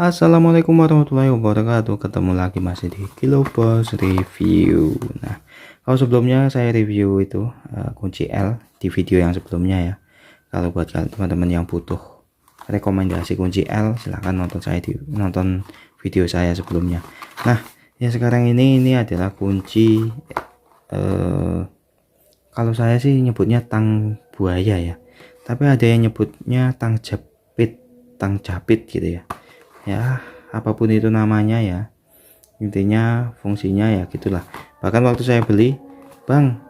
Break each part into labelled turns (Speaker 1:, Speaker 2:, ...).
Speaker 1: Assalamualaikum warahmatullahi wabarakatuh. Ketemu lagi masih di Kilobos Review. Nah, kalau sebelumnya saya review itu kunci L di video yang sebelumnya ya. Kalau buat kalian teman-teman yang butuh rekomendasi kunci L, silahkan nonton video saya sebelumnya. Nah, yang sekarang ini adalah kunci kalau saya sih nyebutnya tang buaya ya. Tapi ada yang nyebutnya tang japit gitu ya. Ya apapun itu namanya ya, intinya fungsinya ya gitulah. Bahkan waktu saya beli, bang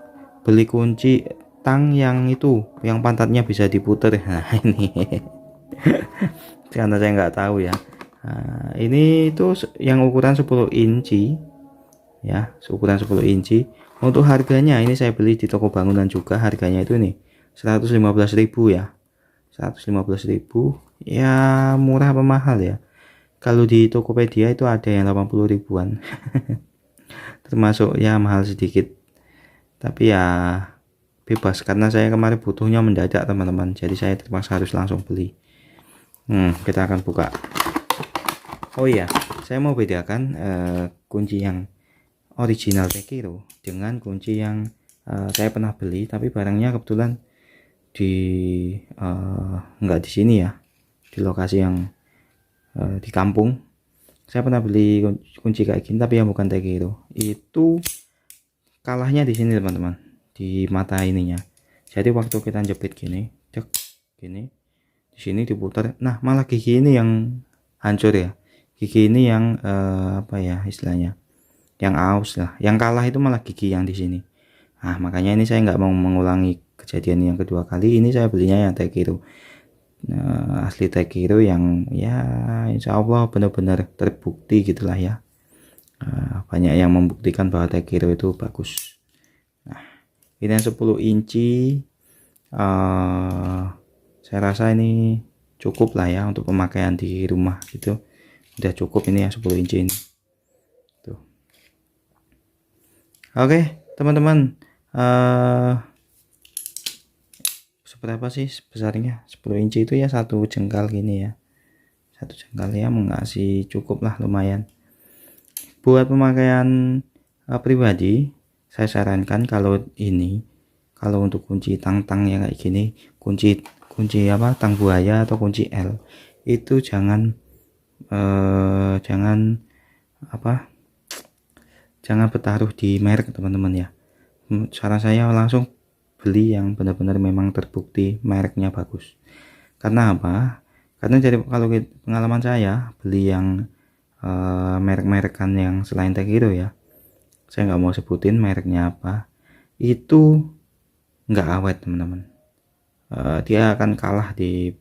Speaker 1: beli kunci tang yang itu yang pantatnya bisa diputer. Nah ini karena saya nggak tahu ya. Nah, ini itu yang ukuran 10 inci ya, ukuran 10 inci. Untuk harganya ini saya beli di toko bangunan juga, harganya itu nih 115.000 ya, 115.000 ya, murah apa mahal ya. Kalau di Tokopedia itu ada yang 80 ribuan termasuk ya mahal sedikit, tapi ya bebas karena saya kemarin butuhnya mendadak teman-teman, jadi saya terpaksa harus langsung beli. Kita akan buka. Oh iya, saya mau bedakan kunci yang original Tekiro dengan kunci yang saya pernah beli tapi barangnya kebetulan di nggak di sini ya, di lokasi yang di kampung. Saya pernah beli kunci kayak gini tapi yang bukan Tekiro. Itu kalahnya di sini teman-teman, di mata ininya. Jadi waktu kita jepit gini, cek gini, di sini diputar. Nah malah gigi ini yang hancur ya. Gigi ini yang apa ya istilahnya, yang aus lah. Yang kalah itu malah gigi yang di sini. Nah makanya ini saya nggak mau mengulangi kejadian yang kedua kali. Ini saya belinya yang Tekiro. Asli Tekiro yang ya insya Allah benar-benar terbukti gitulah ya. Banyak yang membuktikan bahwa Tekiro itu bagus. Nah ini yang 10 inci saya rasa ini cukup lah ya untuk pemakaian di rumah gitu, udah cukup ini ya 10 inci ini tuh. Oke teman-teman, berapa sih besarnya 10 inci itu ya, satu jengkal gini ya, satu jengkal ya, mengasih cukup lah, lumayan buat pemakaian pribadi. Saya sarankan kalau untuk kunci tang-tang yang kayak gini, kunci apa tang buaya atau kunci L itu jangan bertaruh di merek teman-teman ya. Saran saya langsung beli yang benar-benar memang terbukti mereknya bagus. Karena apa? Karena jadi kalau pengalaman saya beli yang merek-merekan yang selain Tekiro ya, saya nggak mau sebutin mereknya apa, itu nggak awet teman-teman. Dia akan kalah di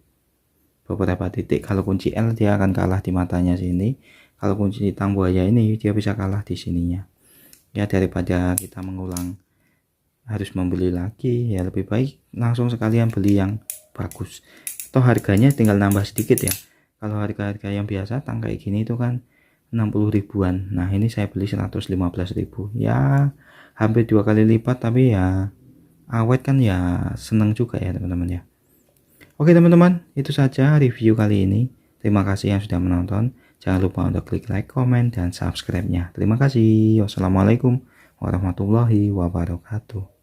Speaker 1: beberapa titik. Kalau kunci L dia akan kalah di matanya sini. Kalau kunci tang buaya ini dia bisa kalah di sininya. Ya daripada kita mengulang harus membeli lagi, ya lebih baik langsung sekalian beli yang bagus. Toh harganya tinggal nambah sedikit ya. Kalau harga-harga yang biasa tang kayak gini itu kan 60 ribuan. Nah ini saya beli 115.000 ya, hampir 2 kali lipat, tapi ya awet kan ya, seneng juga ya teman-teman ya. Oke teman-teman, itu saja review kali ini. Terima kasih yang sudah menonton. Jangan lupa untuk klik like, comment, dan subscribe-nya. Terima kasih. Wassalamualaikum warahmatullahi wabarakatuh.